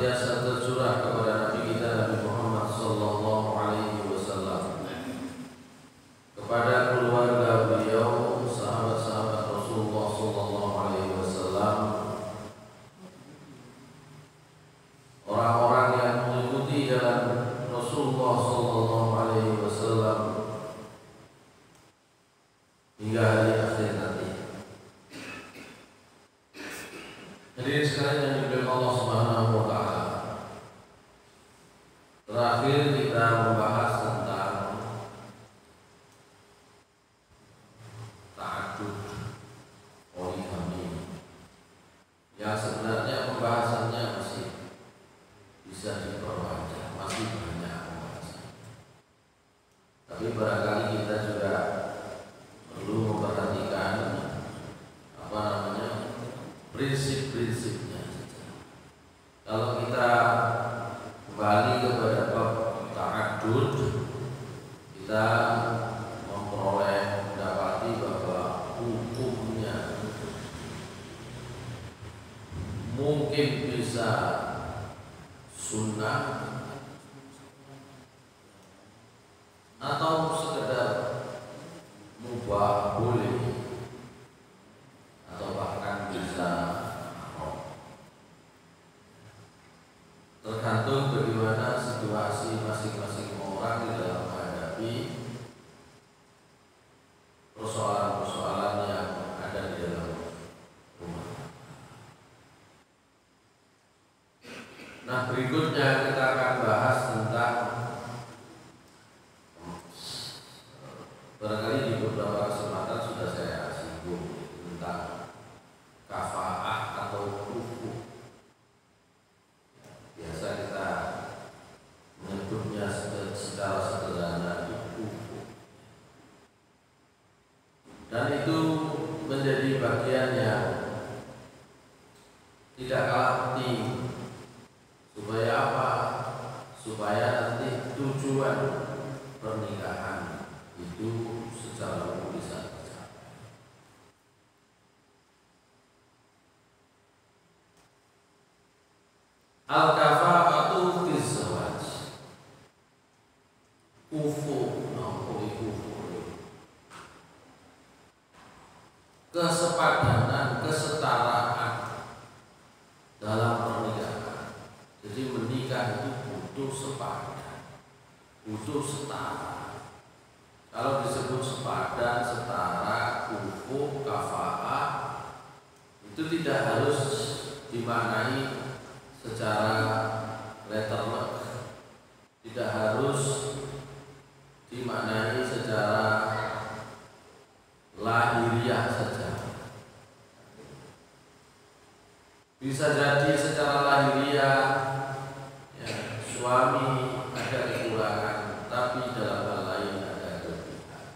senantiasa tercurah kepada Nabi kita Nabi Muhammad sallallahu alaihi wasallam, kepada keluarga beliau, sahabat-sahabat Rasulullah sallallahu alaihi wasallam, orang-orang yang mengikuti jalan Rasulullah sallallahu alaihi wasallam hingga hari akhir nanti. Hadirin sekalian yang dimuliakan Allah Subhanahu wa taala. Terakhir kita membahas tentang ta'addud poligami. Yang sebenarnya pembahasannya masih bisa diperpanjang, masih banyak pembahasan. Tapi barangkali kita juga perlu memperhatikan prinsip-prinsipnya. Kalau kita kembali kepada bab ta'addud, kita mendapati bahwa hukumnya mungkin bisa sunnah atau sekedar mubah, boleh, atau bahkan bisa haram. Tergantung bagaimana situasi masing-masing orang di dalam menghadapi persoalan-persoalan yang ada di dalam rumah. Nah, berikutnya kita akan bahas tentang, barangkali di beberapa kesempatan sudah saya singgung tentang kafaah atau kufu. Biasa kita menyebutnya secara sederhana kufu. Dan itu menjadi bagian yang tidak kalah penting. Supaya apa? Supaya nanti tujuan pernikahan itu secara umum bisa tercapai. Al-kafa'atu fi zawaj. Kufu, kesepadanan, kesetaraan dalam pernikahan. Jadi menikah itu butuh sepadan, butuh setara. Kalau disebut sepadan, setara, kufu, kafa'ah, itu tidak harus dimaknai secara letterlek, tidak harus dimaknai secara lahiriah saja. Bisa jadi secara lahiriah, ya, suami ada kekurangan, tapi dalam hal lain ada kelebihan.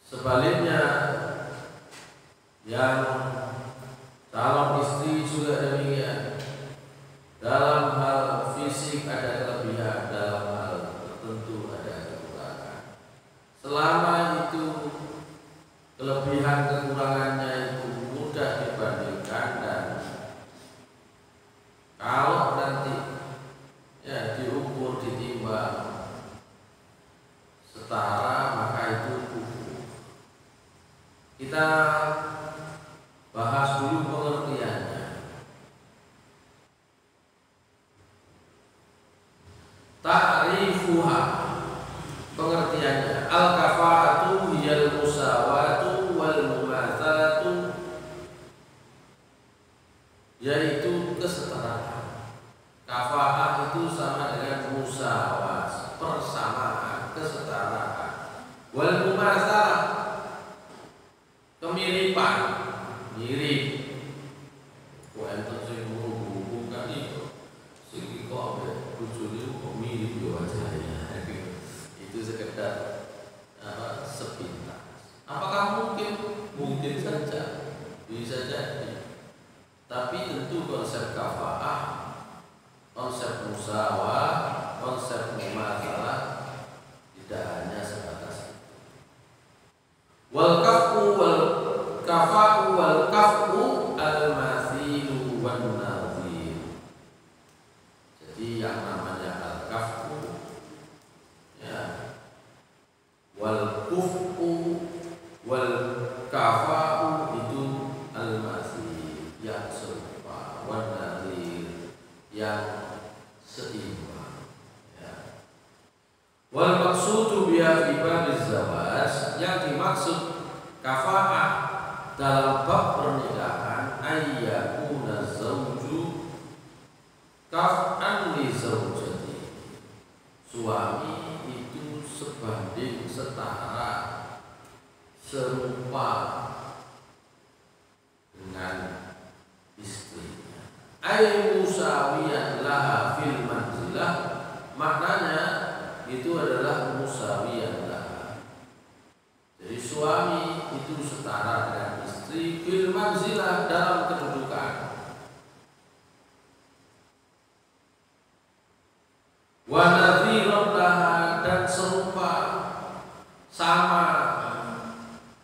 Sebaliknya, yang calon istri juga demikian. Dalam hal fisik ada kelebihan, dalam hal tertentu ada kekurangan. Selama itu kelebihan kekurangannya itu mudah dibandingkan, dan kalau nanti ya diukur, ditimbang setara, maka itu kufu. Kita bahas dulu pengertiannya. Ta'rifuha, pengertiannya. Al-kafa'atu hiyal musawatu wal mumatsalatu, yaitu kesetaraan. Kafa'ah itu sama dengan musawat, persamaan, kesetaraan. Wal mumatsalah, kemiripan, mirip. Kok enten sing hubungan itu sing kok bojone kok mirip yo wajahnya. Itu sekedar sepintas. Apakah mungkin? Mungkin saja, bisa jadi. Tapi tentu konsep kafa'ah, konsep musawah, konsep mumatsalah tidak hanya sebatas itu. Wal kafu wal kafa'u wal kafu al-mathilu wan nadhir. yang seimbang. Ya. Wal maksudu biha fi babiz zawaj, yang dimaksud kafa'ah dalam bab pernikahan, ayyakuna zawju kaf'an li zawjati, suami itu sebanding setara, serupa dengan istrinya. Ay musawiyan laha fil manzilah, maknanya itu adalah musawiyan laha. Jadi suami itu setara dengan istri fil manzilah, dalam kedudukan. Wa nadhiran laha, dan serupa, sama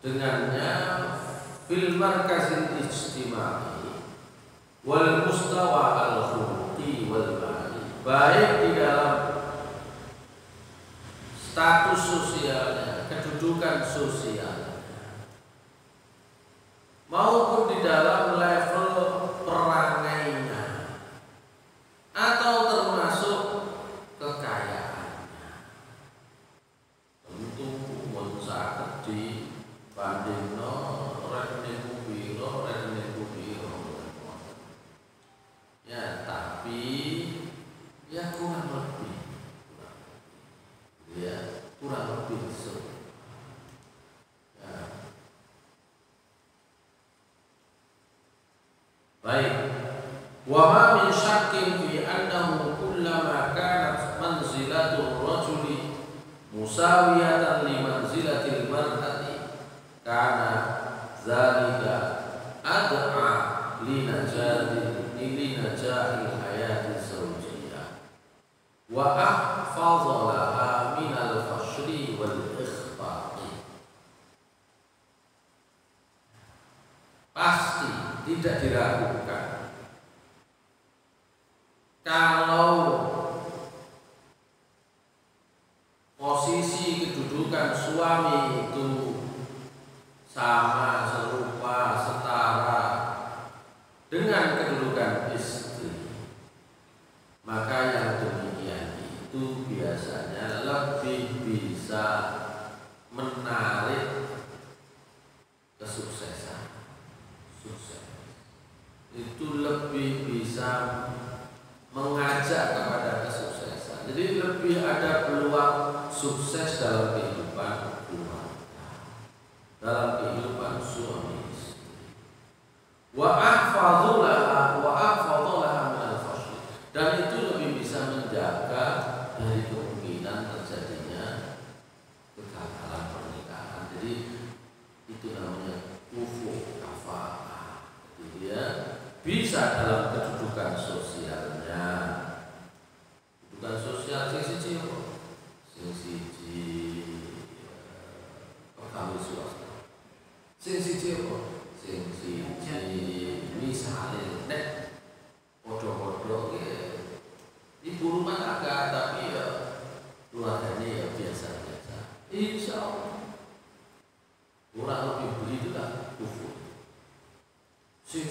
dengannya fil markazil ijtimai wal mustawa al khuluqi wal mali, baik di dalam status sosialnya, kedudukan sosialnya, maupun di dalam level perangainya, atau termasuk kekayaannya. Tentu mun saged dibandingno rekeningku piro, rekeningku piro. Ya, tapi ya kurang lebih. Ya, kurang lebih so. Ya. Baik. Wa ma min syakkin fi annahu kullama kanat manzilatul rajuli musawiyatan li manzilatil mar'ati kana zalika ad'a li najahil hayati zawjiyah wa ahfadha laha min al-fashri wal ikhfaqi. Pasti tidak diragukan kalau posisi kedudukan suami itu sama, serupa, setara dengan kedudukan istri, maka yang demikian itu biasanya lebih bisa menarik kesuksesan. Sukses itu lebih bisa mengajak kepada kesuksesan. Jadi lebih ada peluang sukses dalam kehidupan keluarga, dalam kehidupan suami istri. Wa ahfadhulaha min al-fashl, dan itu lebih bisa menjaga dari kemungkinan terjadinya kegagalan pernikahan. Jadi itu namanya kufu kafa'ah. Jadi dia bisa dalam kedudukan sosialnya, kedudukan sosial sing siji pegawai swasta, sing siji misalnya nek podo-podo ibu rumah tangga tapi ya keluarganya ya biasa-biasa, insya Allah kurang lebih begitulah kufur. Sing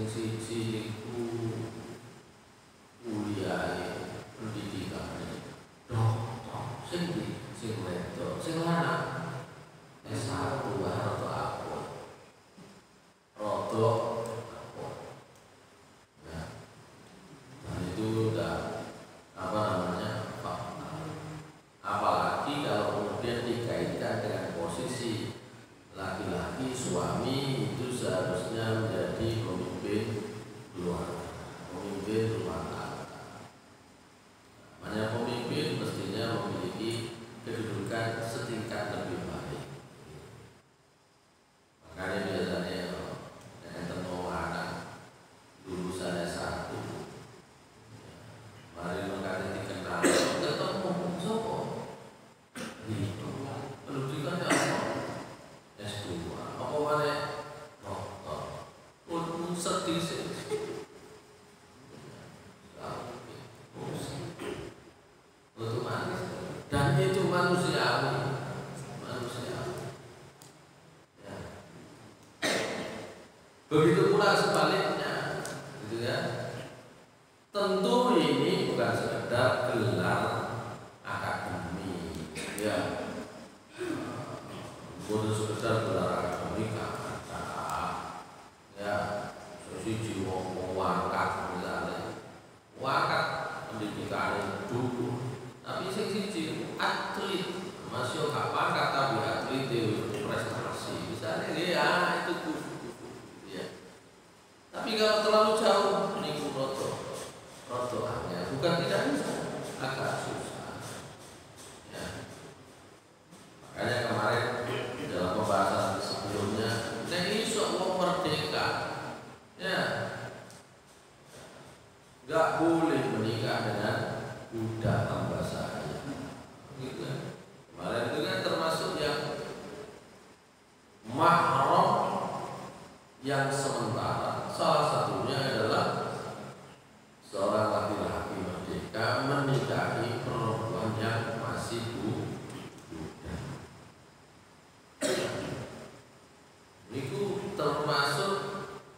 siji niku kuliah pendidikan dokter, sing wedok, sing lanang S1 atau apa, rodok apa, ya, dan itu udah apa namanya fakta. Apalagi kalau kemudian dikaitkan dengan posisi laki-laki, suami itu seharusnya menjadi pemimpin keluarga, pemimpin rumah tangga. Namanya pemimpin mestinya memiliki kedudukan setingkat lebih baik. Makanya biasanya tentang anak lulusan S1, mari makanya dikenal, ketemu sopo, itu pendidikannya apa? S2, apa mana? Dokter, sedih sih. Otomatis, dan itu manusiawi. Ya. Begitu pula sebaliknya, gitu ya. Tentu ini bukan sekedar gelar akademik, ya, bukan sekedar gelar akademik kata, ya, sisi wong wakat misalnya, wakat pendidikan dulu, tapi sisi atlet, masih kapan kata bi atlet itu prestasi, misalnya ya itu kufu, ya. Tapi kalau terlalu jauh, ini rotoannya bukan tidak bisa, agak susah. Ya. Makanya kemarin dalam pembahasan sebelumnya, ini soal merdeka, ya, nggak boleh menikah dengan budak hamba sahaya. Gitu kan? Kemarin itu kan termasuk yang mahram yang sementara. Salah satunya adalah seorang laki-laki merdeka menikahi perempuan yang masih budak. Itu termasuk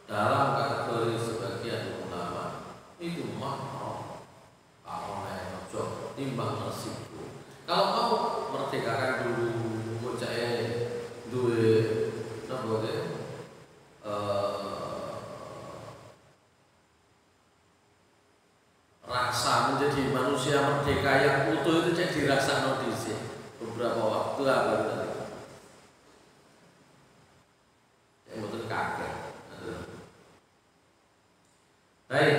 dalam kategori sebagian ulama itu mahram. Kalau naik ojo timbang resiko. Kalau mau merdekakan dulu, bocahnya duwe napa rasa menjadi manusia merdeka yang utuh itu cek dirasa nodisi beberapa waktu apa tadi yang betul kaget. Baik,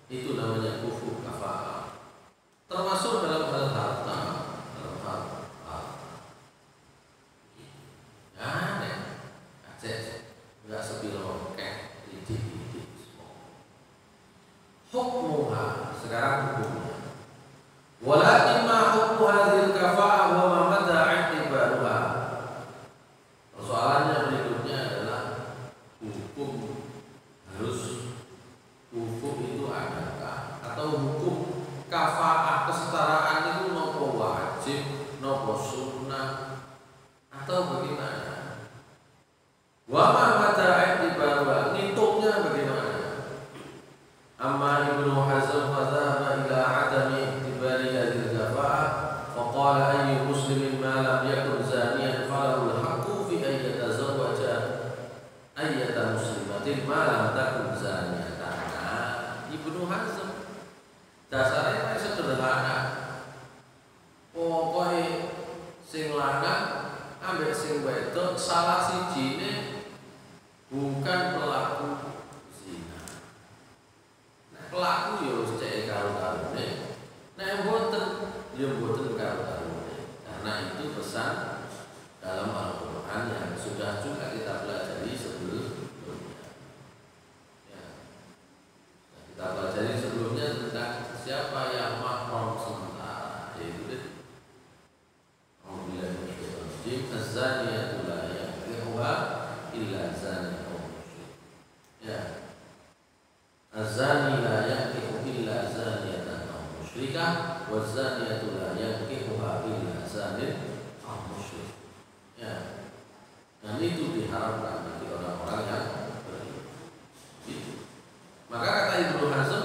itu namanya kufu kafah, termasuk dalam hal harta, ya, aceh nggak sepilo kek didik semua. Hukmuha, sekarang hukumnya. Walakin ma hukmu hadhil kafa'ah wa ma madha i'tibaruha. Persoalannya berikutnya adalah hukum itu adakah, atau hukum kafa'ah kesetaraan itu nopo wajib, nopo sunnah, atau bagaimana? Wa ma madha i'tibaruha, ngitungnya bagaimana? Amma Ibnu Hazm fadzahaba ila adami i'tibari hadhihi al-kafa'ah faqala ayyu muslimin ma lam yakun zaniyan falahu al-haqqu fi an yatazawwaja ayyata muslimatin ma lam takun zaniyatan. Ibnu Hazm dasarnya paling sederhana. Pokoke sing lanang ambek sing wedok salah sijine bukan pelaku zina. Pelaku ya wis cek karo-karone, nek mboten ya mboten karo-karone. Karena itu pesan dalam Al-Qur'an yang sudah juga kita pelajari sebelumnya. Ya. Nah, kita pelajari sebelumnya tentang siapa yang mahram sementara, yaitu Alhamdulillah az-zaniyatu la yankihuha illa zanin aw musyrik. Ya. Az-zani la yankihu illa zaniyatan aw musyrikah wa zaniyatu la yankihuha illa zanin aw musyrik. Ya. Dan itu diharapkan bagi orang-orang yang beriman. Itu. Maka kata Ibnu Hazm,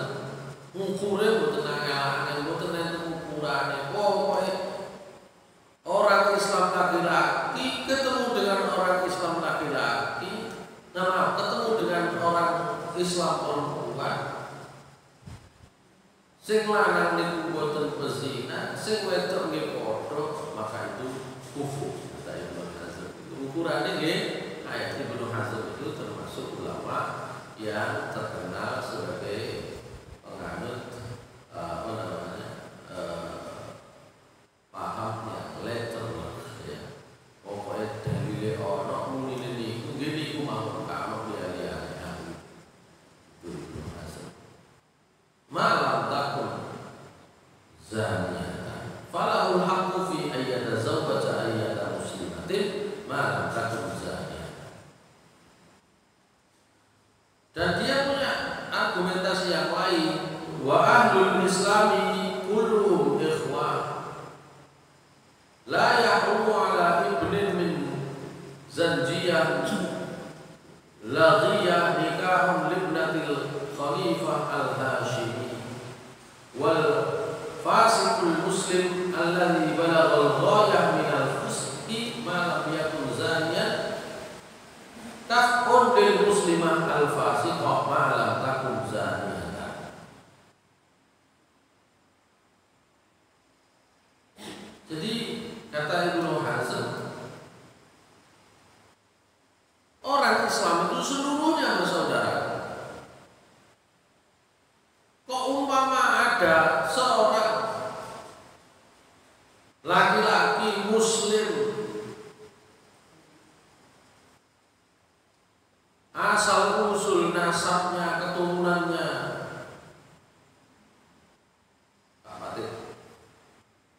ukure mboten angel-angel, mboten enten ukurane. Pokoke orang Islam laki-laki ketemu dengan orang Islam laki-laki, ketemu dengan orang Islam perempuan, sing lanang niku boten pezina, sing wedok nggih padha, maka itu kufur. Kata Ibnu Hazm. Ukurannya nggih, ayat Ibnu Hazm itu termasuk ulama yang terkenal sebagai penganut paham yang letterless, ya. Pokoknya dalile ono muni niku nggih niku mau karo liyane aku. Itu Hazm. Malam takun zaniyatan falahul haqqu fi ayyatazawwaja ayyata muslimatin malam takun zaniyatan. Dan dia punya argumentasi yang lain, wa ahlul islami kulluhum ikhwan la yahrumu ala ibnin min zanjiyah laghiyah nikahun libnatil khalifah al-hashim muslim alladzi balaghal ghayah minal fusqi ma lam yakun zaniyan kafun lil muslimah al fasiqah ma lam takun zaniyatan. Jadi kata Ibnu Hazm, orang Islam itu seluruhnya bersaudara. Kok umpama ada seorang laki-laki muslim asal usul nasabnya, keturunannya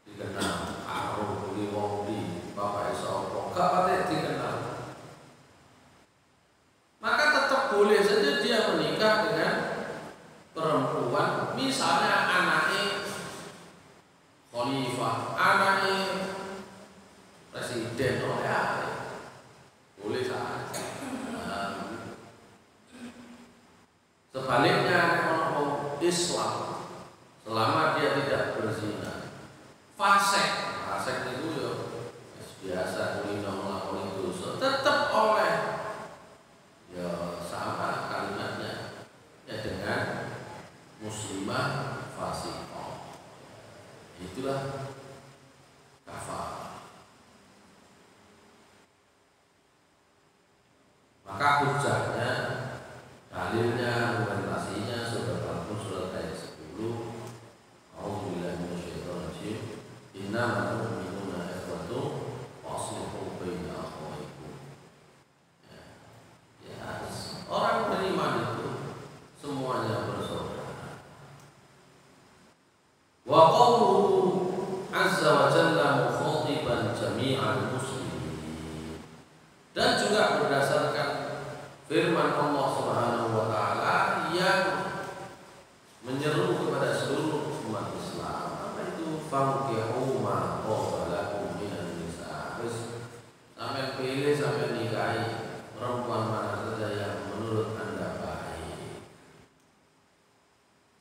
dikenal aruh di wong di bapak sapa gak patut dikenal, maka tetap boleh saja dia menikah dengan perempuan, misalnya anaknya khalifah, anaknya presiden, boleh saja. Sebaliknya orang Islam selama dia tidak berzina, fasik itu ya biasa kulino melakukan dosa, tetap oleh ya sama kalimatnya ya dengan muslimah fasiqah. Itulah kafar. Maka hujahnya, dalilnya, argumentasinya sudah bagus, surat ayat 10. A'udzubillahi minasyaitonir rajim. Innamal mu'minuna ikhwatun faslihu baina akhawaykum. Ya, orang beriman itu semuanya bersaudara. Wa qawluhu azza wa jalla mukhatiban jami'al muslimin. Dan juga berdasarkan firman Allah Subhanahu wa taala yang menyeru kepada seluruh umat Islam. Apa itu? Fankihu ma qaba lakum minan nisa. Sampai pilih, sampai nikahi perempuan mana saja yang menurut Anda baik.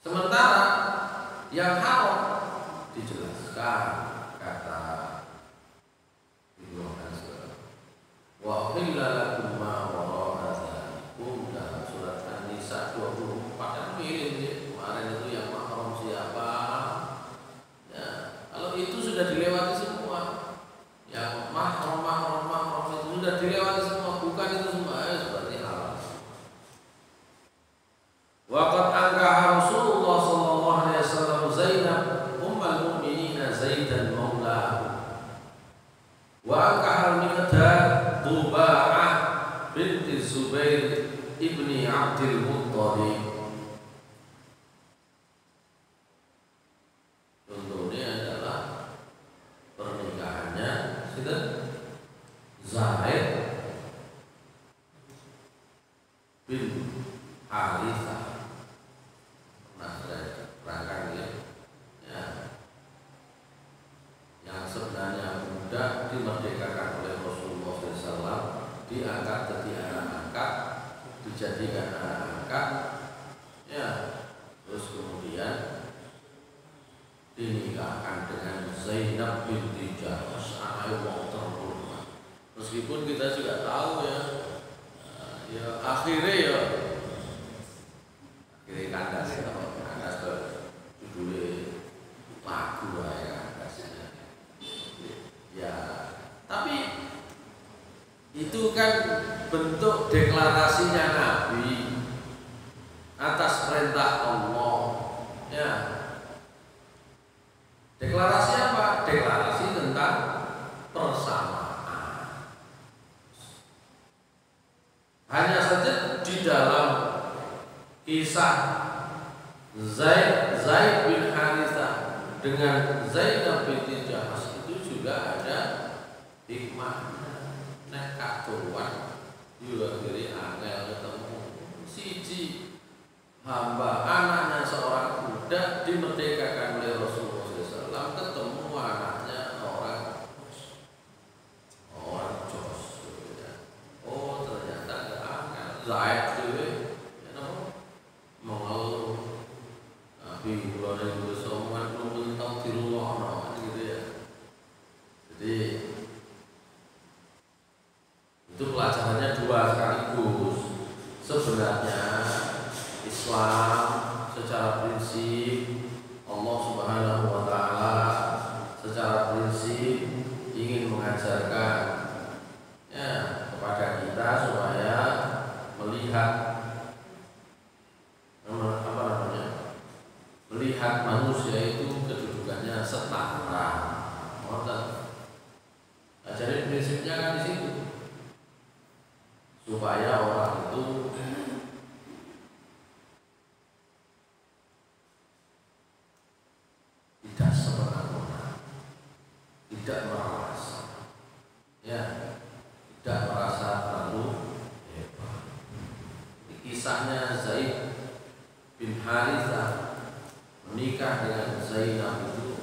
Sementara yang haram dijelaskan kata Ibnu Hazm, wa uhilla lakum ma wara'a dzalikum, dalam surat An-Nisa 24. Kan pilih kemarin itu yang mahram siapa ya, kalau itu sudah dilewati semua, yang mahram itu sudah dilewati semua, bukan itu semua ya, seperti halal. Waqad angkaha Rasulullah sallallahu alaihi wasallam Zainab ummul mukminin Zaidan maulahu, wa angkaha al-Miqdad Duba'ah binti Zubair ibni Abdul Muttalib. Contohnya adalah pernikahannya sudah Zaid bin Harithah. Nah, saya terangkan ya, yang sebenarnya mudah dimerdekakan oleh Rasulullah SAW, diangkat jadi anak angkat, dijadikan anak angkat, ya, terus kemudian dinikahkan dengan Zainab binti Jahsy, anak wong terhormat. Meskipun kita juga tahu ya, ya akhirnya kandas ya, kandas ke judulnya lagu ya kandasnya. Ya, tapi itu kan bentuk deklarasinya Nabi atas perintah Allah. Ya, deklarasi apa? Deklarasi tentang persamaan. Hanya saja di dalam kisah Zaid bin Harithah dengan Zainab binti Jahsy itu juga ada hikmahnya. Nek katuan juga kiri angel ketemu siji hamba anaknya seorang budak dimerdekakan oleh Rasulullah SAW, ketemu anaknya orang Jos. Oh ternyata ada angel Zaid itu mengeluh. Tapi kalau ada yang bersama belum tahu di rumah, prinsip Allah Subhanahu wa taala secara prinsip ingin mengajarkan ya kepada kita supaya melihat melihat manusia itu kedudukannya setara. Nah, jadi prinsipnya kan di situ supaya orang itu tidak semena-mena, tidak merasa, ya, tidak merasa terlalu hebat. Kisahnya Zaid bin Harithah menikah dengan Zainab itu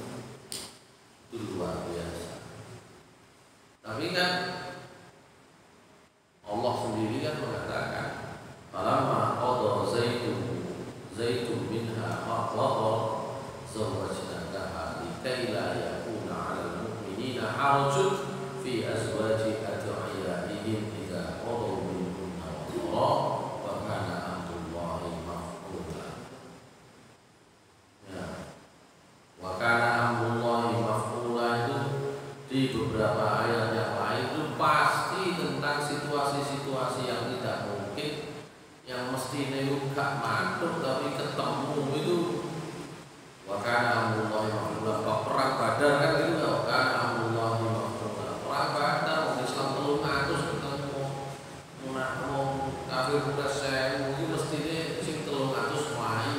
luar biasa. Tapi kan Allah sendiri kan mengatakan, "Falamma qada Zaidun minha maqdara zawwajnakaha likay la yakuna 'alal mu'minina harajun fi azwaji adiyaihim idza qadaw minhunna waqara wa kana amrullahi maf'ula." Ya. Wa kana amrullahi maf'ula itu di beberapa ayat yang lain itu pasti tentang situasi-situasi yang tidak mungkin, yang mestinya gak mantuk tapi ketemu itu. Wa kana amrullahi maf'ula. Perang Badar kan gitu, wa kana amrullahi maf'ula. Perang Badar orang Islam 300 ketemu munafik kafir udah 1000 itu mestinya sing 300 wae.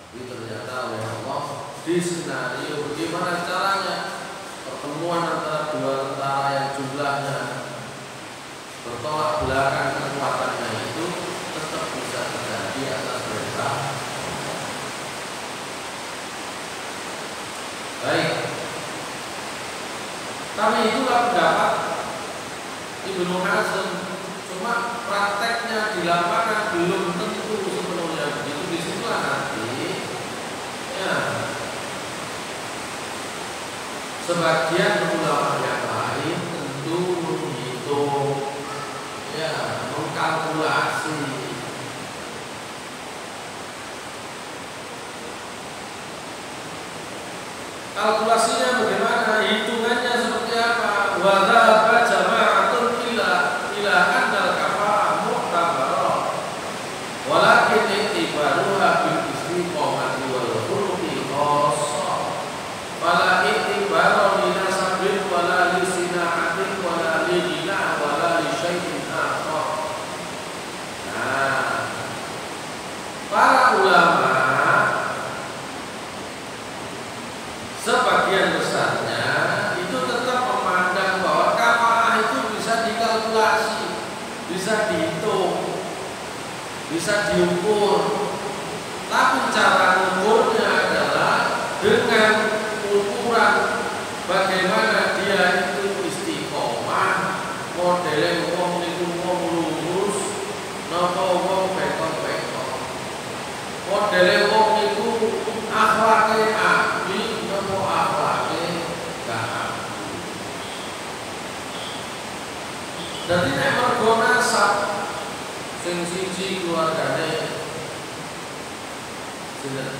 Tapi ternyata oleh Allah di skenario bagaimana caranya pertemuan antara dua tentara yang jumlahnya bertolak belakang kekuatannya itu tetap bisa terjadi atas perintah. Baik. Tapi itulah pendapat Ibnu Hazm. Cuma prakteknya di lapangan belum tentu sepenuhnya begitu. Disitulah nanti ya sebagian ulama yang lain tentu menghitung, ya, mengkalkulasi. Kalkulasinya bagaimana? Hitungannya seperti apa? Wa dzaba jama'atun ila annal kafara mu'tabarah. Walakin i'tibaruha bil istiqamati wal khuluqi khassah. Fala i'tibara li nasabin wala li sina'atin wala li ghina wala li syai'in akhar. Nah, para ulama sebagian besarnya itu tetap memandang bahwa kafaah itu bisa dikalkulasi, bisa dihitung, bisa diukur. Tapi cara mengukurnya adalah dengan ukuran bagaimana dia itu istiqomah, modelnya wong niku wong lurus, napa wong bekon-bekon. Modelnya wong niku akhlake apik, napa akhlake gak apik. Dadi nek mergo nasab sing siji keluargane sinten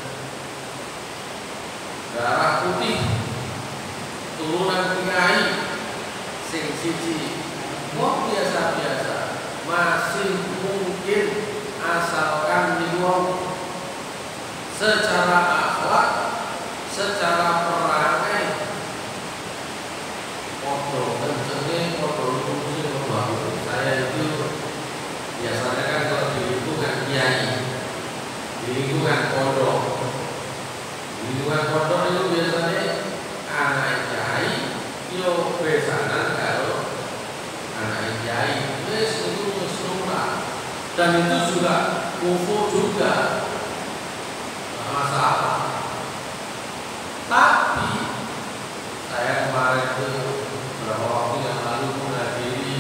darah putih turunan kiai, sing siji wong biasa-biasa masih mungkin asalkan niku secara akhlak, secara perangai podo kencenge, podo lucu, podo. Saya itu biasanya kan kalau di lingkungan kiai, di lingkungan pondok, itu biasanya anak kiai yo besanan kalau anak kiai wis itu muslimah, dan itu juga kufu juga masalah. Tapi saya kemarin itu beberapa waktu yang lalu menghadiri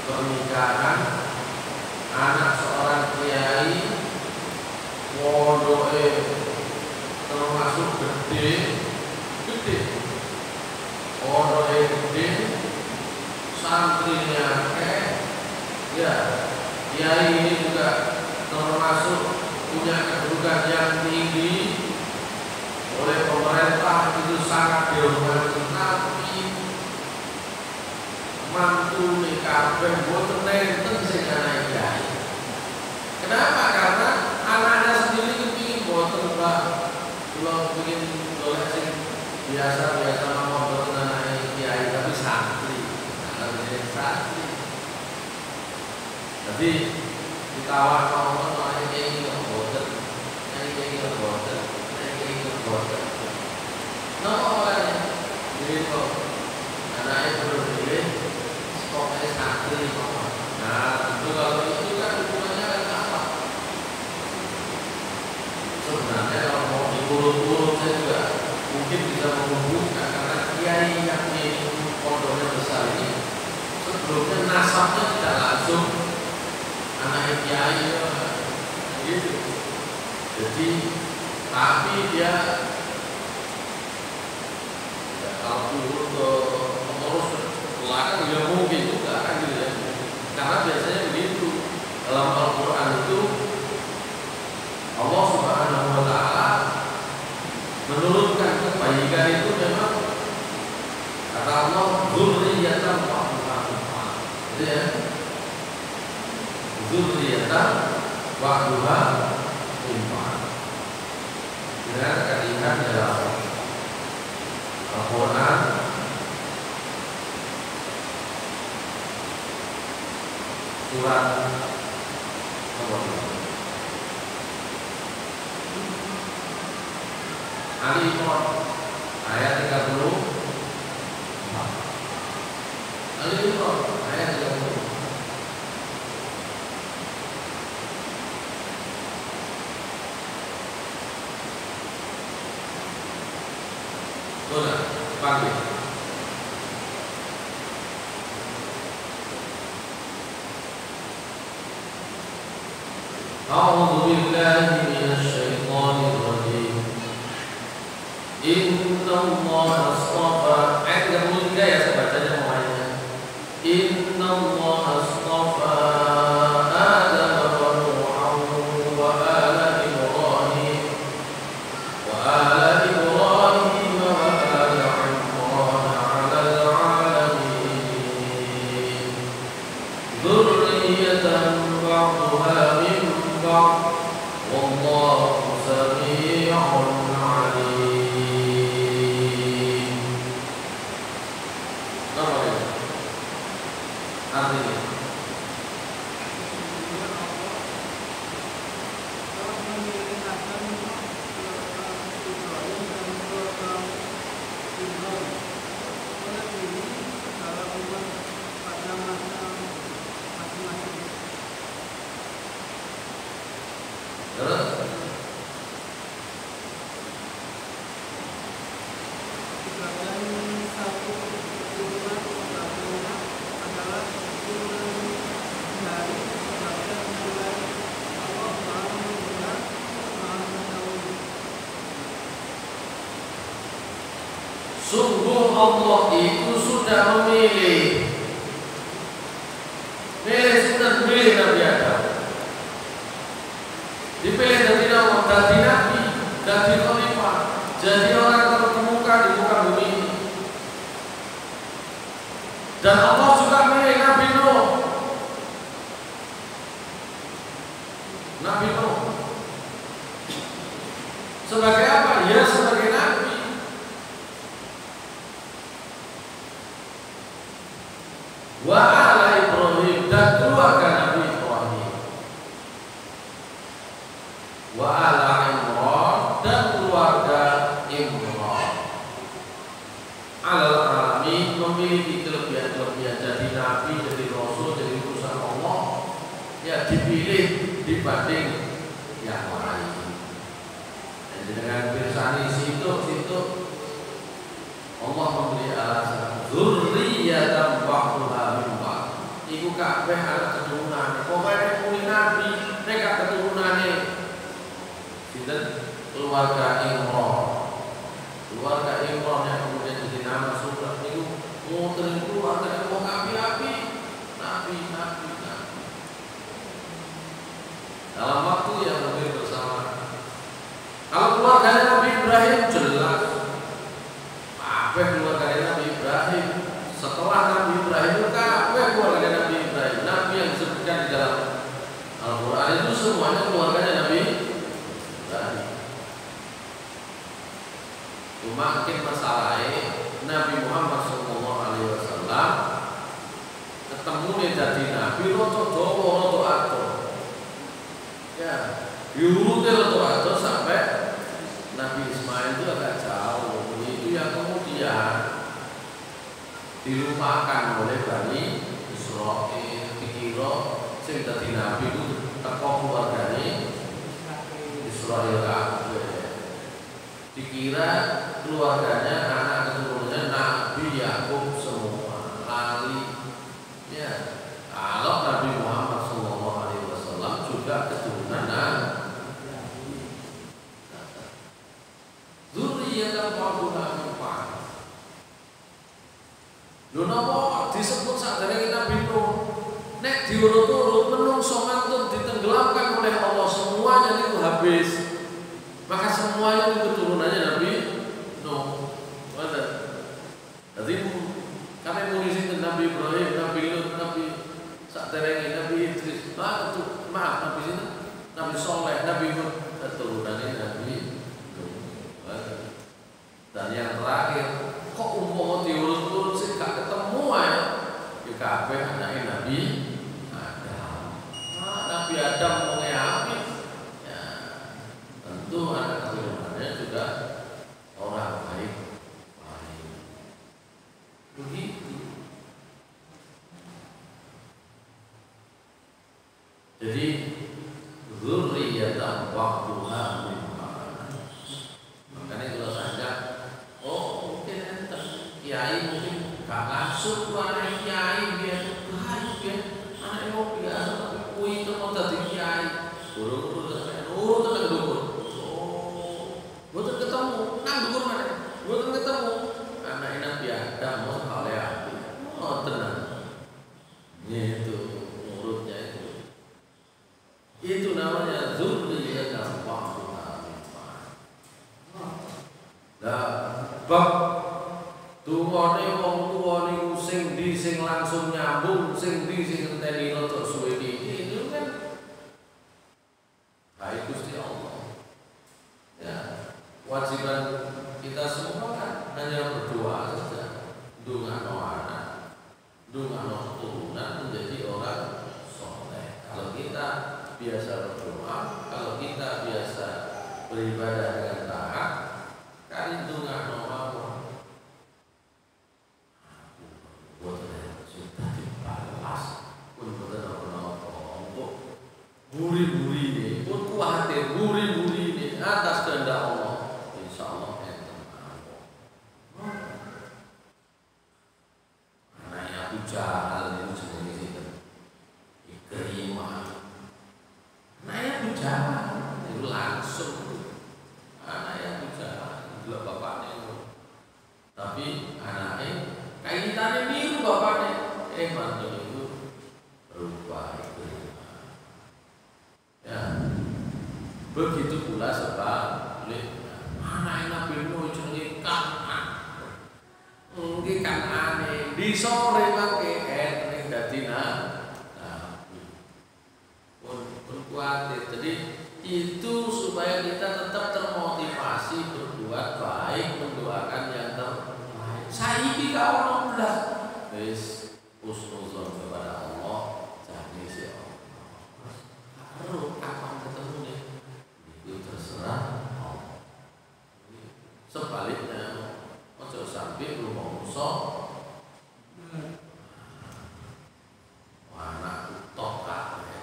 pernikahan anak seorang kiai, pondoke termasuk gede, pondoke gede, santrinya ya, kiai ini juga termasuk punya kedudukan yang tinggi oleh pemerintah itu sangat dihormati, tapi mantu nih kabeh boten nenten sing anak kiai. Kenapa? Karena anaknya sendiri kepingin boten Pak. Kalau ingin golek sing biasa-biasa mawon boten anak kiai tapi santri. Nah, santri. Jadi ditawar ngomong anak kiai kok boten. Anak kiai kok boten. Anak kiai kok boten. Napa orangnya? Jadi kok anaknya perlu pilih pokoknya santri kok. Nah, tentu kalau itu kan hubungannya kan apa? Sebenarnya kalau mau diurut-urut saya juga mungkin bisa menghubungkan karena kiai yang di pondoknya besar ini sebelumnya nasabnya tidak langsung anak kiai gitu. Jadi tapi dia kalau turun ke pengurus belakang juga mungkin juga kan gitu ya. Karena biasanya begitu dalam Al-Quran itu Allah Subhanahu Wa Taala menurunkan kebaikan itu memang kata Allah dzurriyyatan ba'duha, gitu ya. Dzurriyyatan ba'duha dengan kalimat dalam Al-Quran surat Ali Imran ayat 30. Ali Imran ayat 30. Boleh panggil. أعوذ بالله من الشيطان الرجيم إن الله اصطفى ayat 33 ya saya bacanya semuanya. إن الله اصطفى آدم ونوحا وآل إبراهيم وآل إبراهيم وآل عمران على العالمين ذرية بعضها من بعض والله سميع عليم. Apa ini? Artinya sungguh Allah itu sudah memilih Nabi Adam, dipilih dari Allah, dari Nabi, dari Khalifah, jadi orang terkemuka di muka bumi ini. Dan Allah juga milih Nabi Nuh. Nabi Nuh sebagai apa? Ya sebagai Nabi. Wa ala Ibrahim dan keluarga Nabi Ibrahim. Wa ala Imran dan keluarga Imran. Alal alamin memiliki kelebihan-kelebihan jadi Nabi, jadi Rasul, jadi utusan Allah. Ya dipilih dibanding yang lain. Dan dengan pirsani situ Allah memberi alasan dzurriyyatan ba'duha min ba'd. Iku kabeh anak keturunan. Pokoke muni nabi nek gak keturunane sinten keluarga Imran. Keluarga Imran yang kemudian jadi nama surat niku muter keluarga wong api-api. Nabi. Dalam waktu yang lebih bersama keluarganya Nabi Ibrahim jelas. Kabeh keluarganya Nabi Ibrahim. Setelah Nabi Ibrahim itu kabeh keluarganya Nabi Ibrahim. Nabi yang disebutkan di dalam Al-Quran itu semuanya keluarganya Nabi Ibrahim. Cuma mungkin masalahnya Nabi Muhammad SAW ketemu nih jadi Nabi roto dowo roto ato. Ya, diurutin roto ato sampai Nabi Ismail itu agak jauh. Itu yang kemudian dilupakan oleh Bani Israil. Dikira sing dadi Nabi itu teko keluargane Israil kabeh. Dikira keluarganya anak keturunannya Nabi Yakub semua lali. Ya, kalau Nabi Muhammad SAW juga keturunan Nabi. Dzurriyyatan ba'duha min ba'd. Lho napa disebut sadurunge Nabi Nuh? Nek diurut-urut menungso mantun ditenggelamkan oleh Allah semuanya itu habis. Maka semuanya itu keturunannya Nabi Nuh. Jadi kami mengisi Nabi Ibrahim, Nabi Lut, Nabi saderenge Nabi Idris, Nabi sini, Nabi Soleh, Nabi Hud, keturunannya Nabi Nuh. Dan yang terakhir, kok umpama diurut-urut sih gak ketemu ya? Ya kabeh anake Nabi Adam. Nabi Adam mengapi, ya tentu anak keturunannya juga orang baik. Begitu. Jadi dzurriyyatan ba'duha min ba'd. Makanya kalau saja, mungkin enten kiai mungkin gak langsung anak kiai dia baik ya, anak mau biasa tapi kui itu mau jadi kiai, urut tenan dukur. Boten ketemu, nang dukur mana? Boten ketemu. Anak Nabi Adam mau oleh api, tenang. Itu urutnya itu. Itu namanya dzurriyyatan ba'duha min ba'd. Lah, bab tuwane wong tuwa niku sing ndi sing langsung nyambung, sing ndi sing ngenteni rada suwe iki itu kan baik Gusti Allah. Ya, kewajiban kita semua kan hanya berdoa saja, ndongakno anak, ndongakno keturunan menjadi orang soleh. Kalau kita biasa berdoa, kalau kita biasa beribadah dengan taat, kan ndongakno mawon. Boten sudah dibalas, pun boten apa-apa. Untuk buri-buri pun kuatir, buri-buri atas kehendak Allah. Insyaallah anaknya Abu Jahal itu jenenge sinten? Ikrimah. Anaknya Abu Jahal itu langsung anaknya Abu Jahal delok bapaknya itu. Tapi anaknya kaitane niru bapaknya. Mantu itu berubah Ikrimah. Ya. Begitu pula sebaliknya. Anak Nabi Nuh jenenge Kan'an. Nggih Kan'ane di sore mangke ning dadi nabi. Pun kuatir. Jadi itu supaya kita tetap termotivasi berbuat baik, mendoakan yang terbaik. Saiki ka ono blas. Wis husnuzon kepada Allah, jadi si Allah. Karo kapan ketemu nih? Itu terserah Allah. Sebaliknya, ojo sampai rumangsa anakku tok kabeh.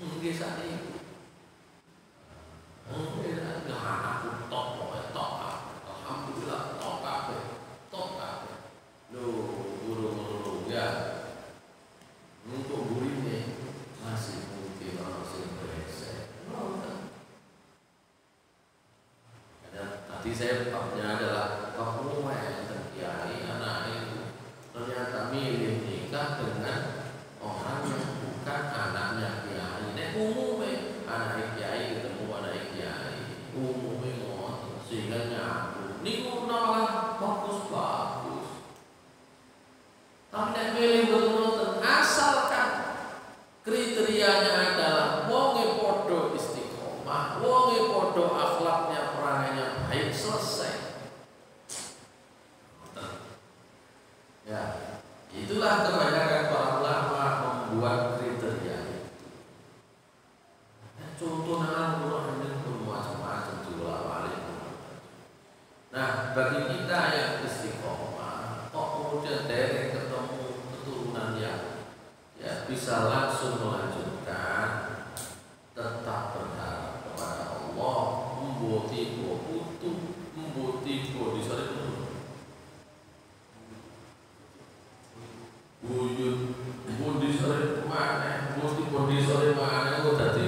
Nggih sakniki. Anakku tok pokoke tok kabeh. Alhamdulillah tok kabeh. Tok kabeh. Lho, guru-guru ya. Untuk burine masih mungkin orang sing beresek. Tadi saya babnya adalah bahwa dan kiai anak itu ternyata milih nikah dengan orang yang bukan anaknya kiai. Nek umumnya anak kiai ketemu anak kiai, umumnya istrinya aku. Niku malah bagus-bagus. Tapi nek milih betul-betul asalkan kriterianya adalah wonge podo istiqomah, wonge podo akhlaknya, perangainya baik, selesai. Ya, itulah kebanyakan para ulama membuat kriteria itu. Contoh Al-Quran itu macam-macam diulang-ulang. Nah, bagi kita yang istiqomah, kok kemudian dari ketemu keturunan yang ya bisa langsung melanjutkan, tetap berharap kepada Allah, membotibo utuh, membotibo di sore itu, buyut, di sore mana, membotibo di sore mana, kok tadi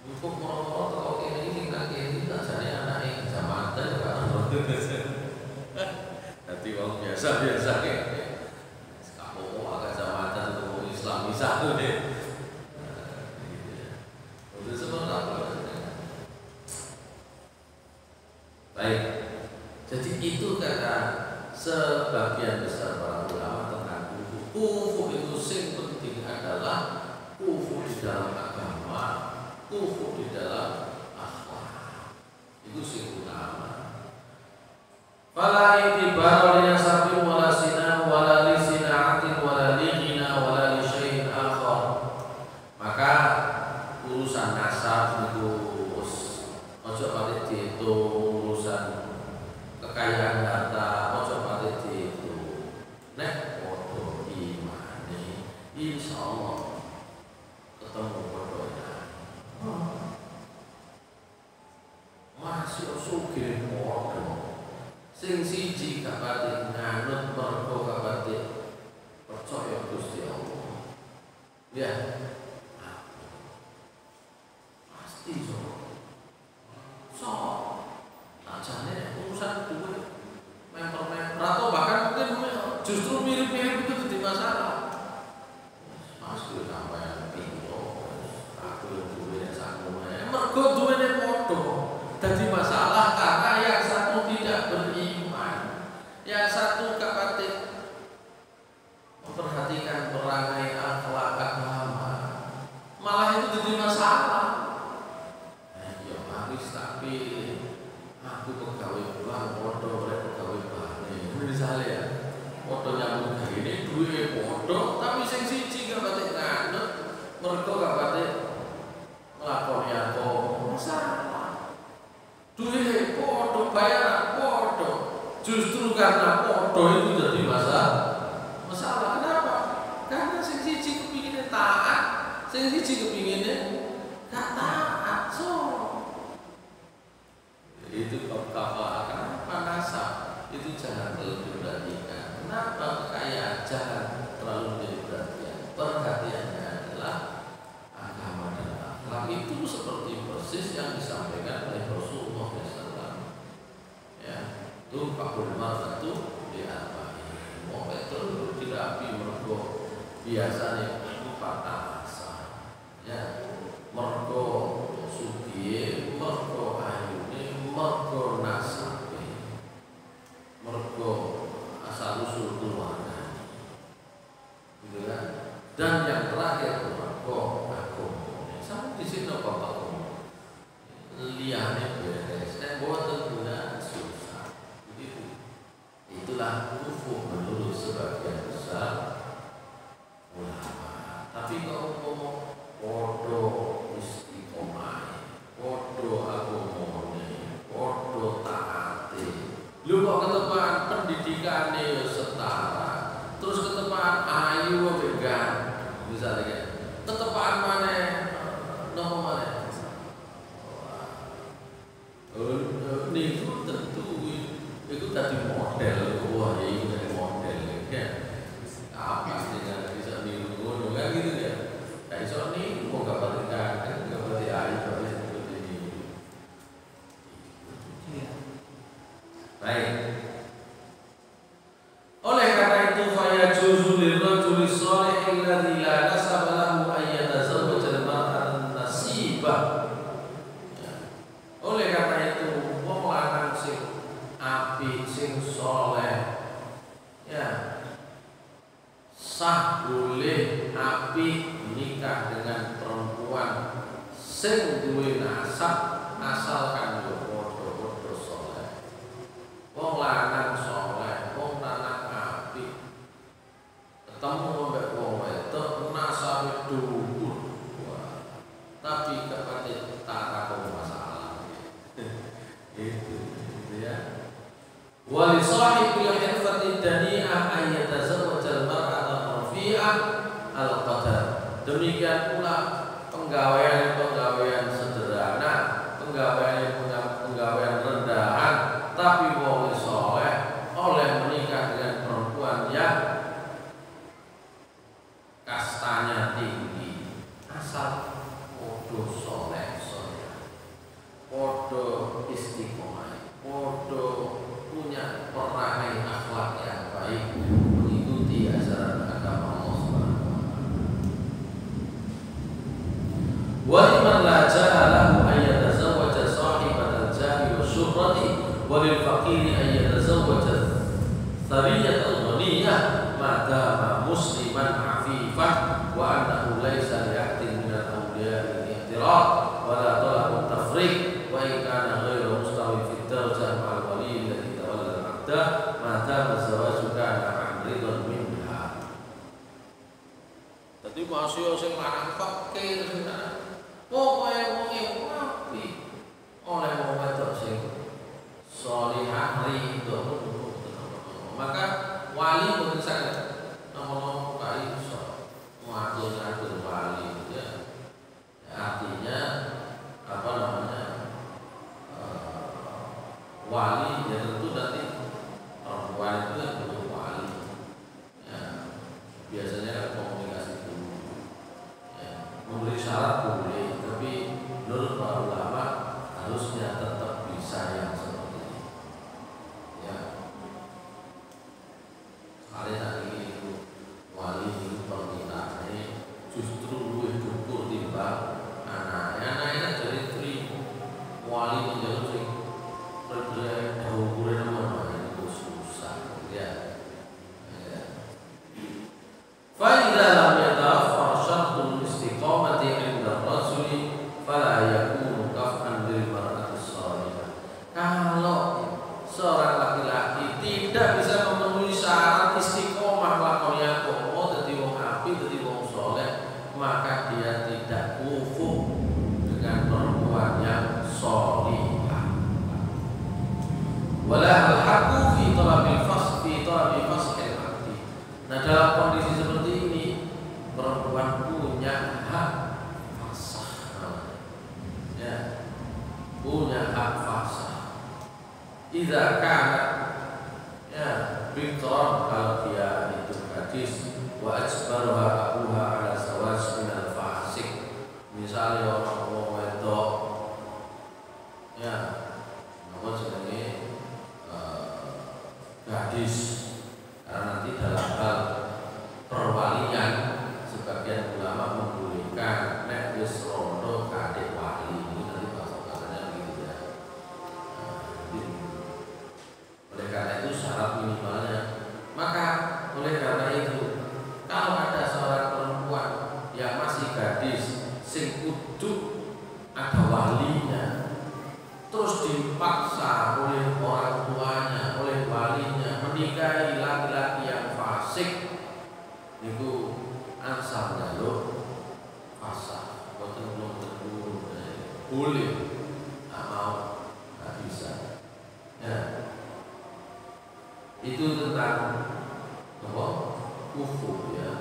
untuk orang-orang kalau ini rasanya anak kecamatan nanti orang biasa kayak kamu agak kecamatan untuk Islam satu deh. Itu seperti apa? Baik, jadi itu kata sebagian besar para ulama tentang kufu itu sing penting adalah kufu di dalam agama, kufu di dalam akhlak, itu sing utama. Fala itibar li nasabin wala sina wala li sinaatin wala li ghina wala li syai'in akhar. Maka urusan nasab itu ojo pati dihitung, urusan kekayaan harta ojo pati dihitung. Nek podo imane insyaallah ketemu podonya. Masih sugih podo. Sing siji gak pati nganut mergo gak pati percaya Gusti Allah. Ya. Pasti so ajane urusan duit memper-memper atau bahkan mungkin justru mirip-mirip itu jadi masalah. Mas kuwi sampeyan pinto, aku yang duwe sakmono. Mergo duwene padha. Dadi masalah karena yang satu tidak beriman, yang satu gak pati memperhatikan perangai akhlak agama, malah itu jadi masalah. Ya habis tapi aku pegawai bank, podo oleh pegawai bank. Misalnya ya, podo nyambung kayak ini duwe podo, tapi sing siji gak pati nganut, mergo gak pati nglakoni apa masalah. Duit podo, bayar podo, justru karena podo itu jadi masalah. Kenapa? Karena sing siji kepinginnya taat, sing siji kepinginnya gak taat. So itu kenapa nasab itu jangan terlalu diperhatikan. Kenapa kekayaan jangan terlalu diperhatikan. Perhatiannya adalah agama dan akhlak. Itu seperti persis yang disampaikan oleh Rasulullah SAW. Ya, itu Pakul Marfatu di apa? Mau betul dirapi mergo biasanya itu patah asa. Ya, mergo sugiye, mergo ayune, mergo nasabe, mergo asal usul keluarga. Gitu kan? Dan yang terakhir mergo agama. Sampai di sini Bapak liane beres, buat guna susah. Begitu. Itulah kufu menurut sebagian besar ulama. Tapi kalau ngomong podo istiqomah, podo agamane, podo taate, lu kok ketepaan pendidikannya setara, terus ketepaan ayu vegan, misalnya, ketepaan mana, nomor mana? Ini tentu itu tadi model, wah ini dari model ya. Apa dengan bisa niru kan gitu ya? Kayak soal ini mau gambar kan gambar air seperti ini. Baik. Oleh karena itu faya juzul lirrajuli shalih alladzi la nasaba lahu ay yatazawwaj musibah. Ya. Oleh karena itu, wong lanang sing apik, sing soleh, ya sah boleh apik nikah dengan perempuan sing duwe nasab asalkan yo padha-padha soleh. Wong lanang soleh, wong lanang apik, ketemu mbek wong wedok nasabe dhuwur. Wah, tapi kepake tak ada masalah. Itu ya. Wa li sahibil hirfati dani'ah ay yatazawwajal mar'ata rafi'ah al-qadar. Demikian pula penggawaian sederhana, penggawaian rendahan, tapi wong soleh oleh menikah dengan perempuan yang kastanya tinggi, asal podo soleh, podo istiqomah, podo punya perangai akhlak yang baik, mengikuti ajaran agama Allah Subhanahu wa taala. Wa liman la jahalahu ay yatazawwaja sahibatal jahi wa syuhrati wa lil faqiri ay yatazawwaja thariyatal ghaniyah ma dama musliman afifan wa annahu laysa li'ahdin min al-awliya al-i'tirad wa la talabut tafriq wa in kana ghayra mustawi fi darajah ma'al wali alladhi tawalla al-'aqda ma dama az-zawaju kana 'an ridwan minha. Dadi masih sing lanang fakir sing pokoke wong apik oleh wong wedok sing shalihah ridho. Maka wali mboten saged nomo-nomo kaya iso ngatur-ngatur wali ya. Artinya apa namanya? Wali ya tentu nanti perempuan itu yang butuh wali. Ya, biasanya kan komunikasi dulu. Ya, memberi syarat boleh, tapi menurut para ulama harusnya tetap bisa yang seperti ini. Ya. Kalian itu wali itu permintaannya justru lebih cukup timbang anaknya jadi terima wali menjadi sing berbeda ukuran nama itu susah ya. Fa'idha lam yatawaffar syartul istiqamati 'inda ar-rajuli fala yakunu kaf'an lil mar'ati shalihah. Kalau seorang laki-laki tidak bisa memenuhi syarat istiqomah lakonnya komo dadi wong apik, dadi wong soleh, maka dia tidak kufur dengan perempuan yang sholihah. Wala al-haqqu fi talabil fasl al-'aqdi. Nah, dalam kondisi seperti ini perempuan punya hak fasakh. Ya. Punya hak fasakh. Idza kana ya bikran, kalau dia itu gadis, wa ajbaruha abuha ala zawaj min al-fasik. Misalnya orang wong wedok ya apa jenenge gadis, karena nanti dalam hal perwalian sebagian ulama membolehkan nek wis rondo kadek wali, ini nanti bahasa-bahasanya begitu ya. Oleh karena itu syarat minimalnya. Maka oleh karena itu kalau ada seorang perempuan yang masih gadis sing kudu ada walinya, terus dipaksa oleh orang tuanya, oleh walinya menikahi laki-laki yang fasik, itu asal jalur fasik, belum tentu boleh, nggak mau, nggak bisa. Ya. Itu tentang apa? Kufur ya.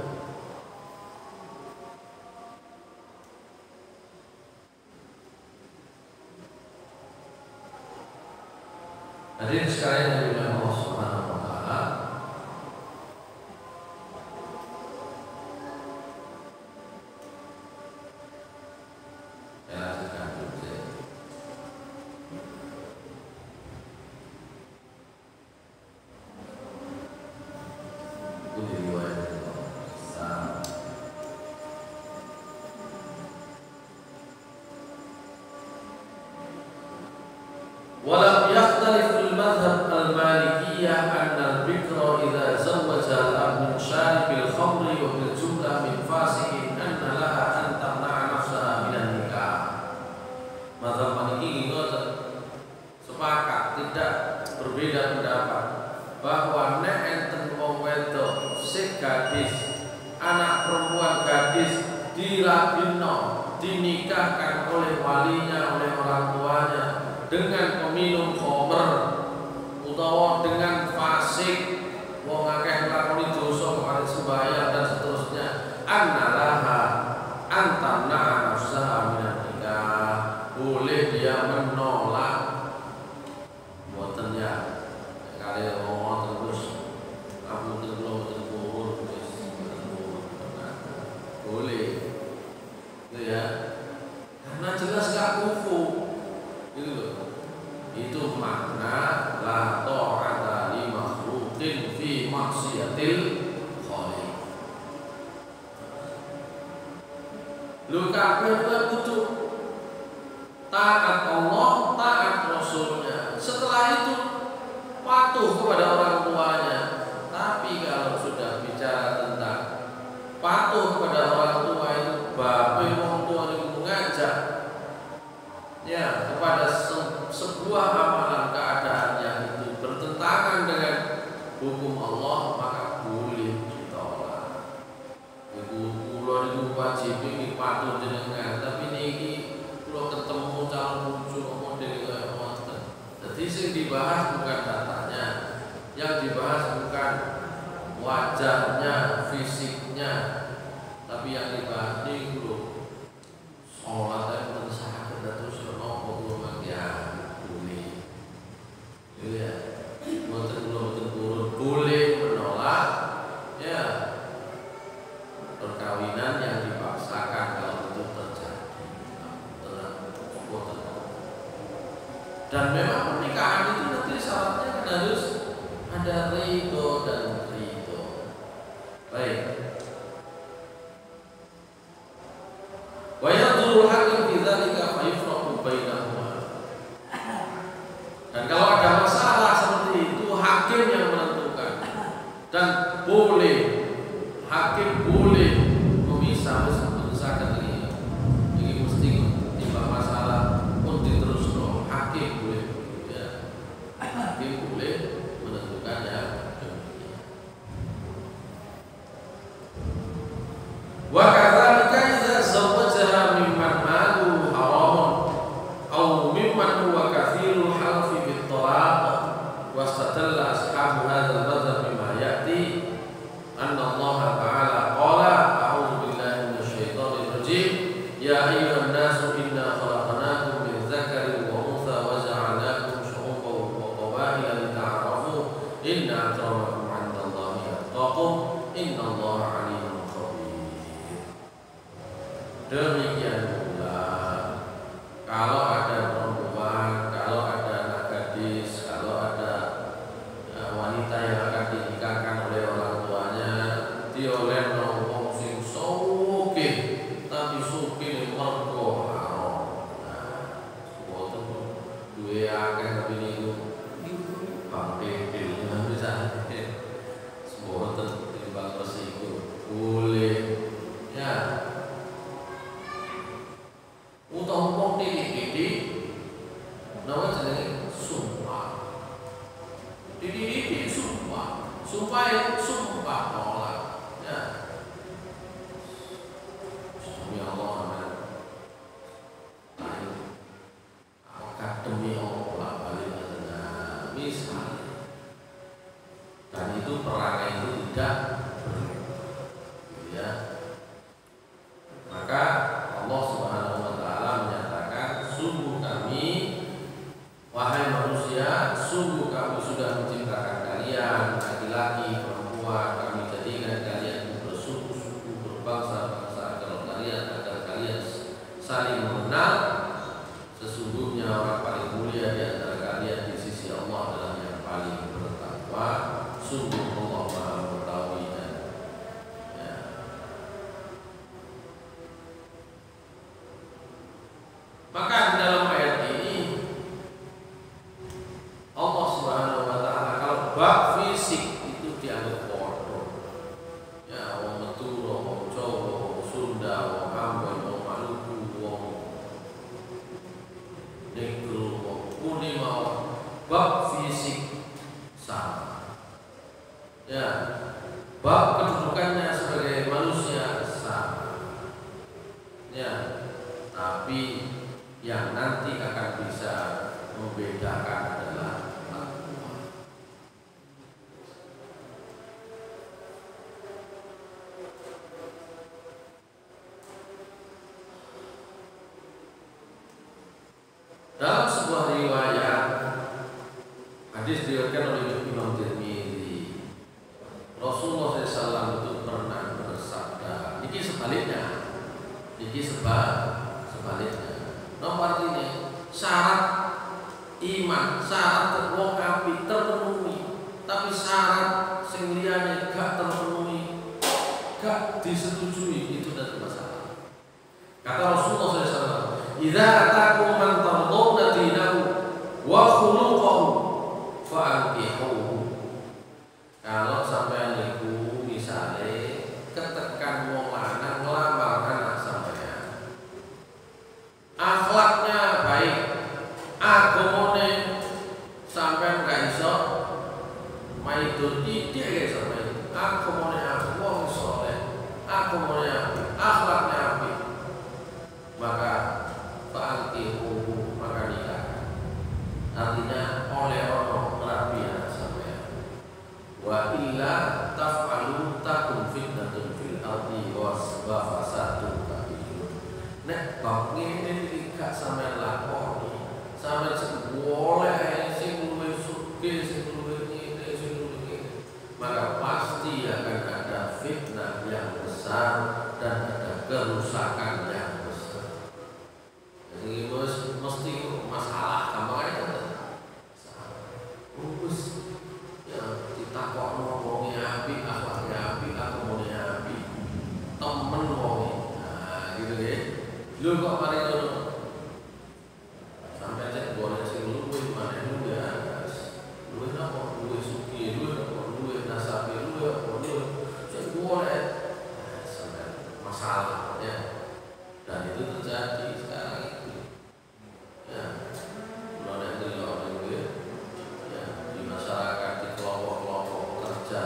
Hadirin sekalian yang dimuliakan Allah Subhanahu wa taala, saya lanjutkan dulu saya. Itu diriwayatkan Walam yakhtalif al-madhhab al-malikiyah anna al-bikra idza zawwaja al-ab min syaribil khamri wa bil jumlah min fasiqin anna laha an tamna'a nafsaha minan nikah. Mazhab Maliki ngoten sepakat, tidak berbeda pendapat bahwa nek enten wong wedok sik gadis, anak perempuan gadis dirabino, dinikahkan oleh walinya, oleh orang tuanya dengan peminum khamr utawa dengan fasik, wong akeh nglakoni dosa kemarin sembahyang dan seterusnya, annalaha antamna nafsaha minan nikah, boleh dia menolak mboten ya kali ngomong terus aku terus boleh itu ya, karena jelas gak kufu gitu loh. Itu makna la ta'ata li makhluqin fi maksiatil khaliq. Lu kabeh kudu taat Allah, taat Rasulnya. Setelah itu patuh kepada orang tuanya. Tapi kalau sudah bicara tentang patuh kepada orang tua itu bape wong tua itu mengajak ya kepada sebuah amalan keadaan yang itu bertentangan dengan hukum Allah, maka boleh ditolak. Ibu kula niku wajib iki patuh jenengan, tapi niki kula ketemu calon bojo model kaya ngoten. Dadi sing dibahas bukan datanya, yang dibahas bukan wajahnya, fisiknya, tapi yang dibahas niku lho salat yang sakit terus ono kok ya boleh. Ya, mboten boleh menolak ya perkawinan yang dipaksakan kalau itu terjadi. Dan memang pernikahan itu nanti syaratnya kan harus ada ridho dan ridho. Baik. Wa yadhurul hakim fi dzalika fa yufraqu bainahuma. Dan kalau ada masalah seperti itu hakim yang menentukan, dan boleh hakim boleh memisah misalkan ini mesti timbang masalah pun diterusno, hakim boleh ya. Hakim boleh menentukan ya demikian. Wa kadzalika idza zawwajaha mimman malu haramun aw mimman huwa kathirul halfi bit talaq wastadalla ashabu hadzal madhhab bima ya'ti anna Allah ta'ala qala a'udzu billahi minasy syaithanir rajim ya ayyuhan nasu inna khalaqnakum min dzakarin wa untha wa ja'alnakum syu'uban wa qabaila lita'arafu inna akramakum 'indallahi atqakum innallaha 'alimun khabir. Demikian pula kalau ada perempuan, kalau ada anak gadis, kalau ada wanita yang akan dinikahkan oleh orang tuanya, diolehno wong sing sugih, tapi sugih mergo haram. Nah, mboten duwe akeh tapi niku bang pepil bisa. Mboten timbang resiko. Boleh ya. Umpama titik-titik nama jenenge sumpah. Titik-titik sumpah. Sumpah tolak. Ya. Demi Allah aman. Apakah demi Allah balik adalah misal. Dan itu perangai itu tidak ya. Maka Allah Subhanahu wa taala menyatakan, sungguh kami wahai manusia, sungguh kami sudah menciptakan kalian laki-laki, perempuan, kami jadikan kalian bersuku-suku, berbangsa-bangsa agar kalian saling mengenal. Sesungguhnya orang paling mulia di antara kalian di sisi Allah adalah yang paling bertakwa. Sungguh Allah Maha mengetahui dan ya. Maka di dalam ayat ini tapi yang nanti akan bisa membedakan adalah takwa. Dalam sebuah riwayat hadis diriwayatkan oleh Imam Tirmidzi, Rasulullah SAW itu pernah bersabda, ini sebaliknya, sebaliknya. Nomor ini syarat iman, syarat wong apik terpenuhi, tapi syarat sing liyane gak terpenuhi, gak disetujui, itu dari masalah. Kata Rasulullah SAW, "Idza atakum man tardawna dinahu wa khuluquhu fa'ankihuhu." Kalau sampai niku misale ketekan wong lanang nglamar anak sampean, akhlaknya baik, agamane sampean gak iso maidul iki gak iso maidul, agamane apik, wong saleh, agamane apik, akhlaknya apik, maka fa'ankihuhu, maka nikah. Artinya oleh orang rabi anak sampean. Wa illa taf'alu takun fitnatun fil ardi wa fasadun kabir. Nek bab ngene iki gak sampean lakoni, sampean sing boleh sing luwih sugih, sing luwih ngene, sing luwih ngene, maka pasti akan ada fitnah yang besar dan ada kerusakan yang besar. Jadi mesti masalah gampang aja. Terus ya ditakokno wonge apik, akhlake apik, agamane apik, temen wonge. Nah, gitu nggih. Lho kok mari ngono. Sampai cek boleh sing luwih maneh luwih atas. Luwih napa? Luwih sugih, luwih napa? Luwih nasabe, luwih apa? Luwih sing boleh. Sampai masalah ya. Dan itu terjadi sekarang itu. Ya. Mulai dari orang itu ya, di masyarakat, di kelompok-kelompok kerja,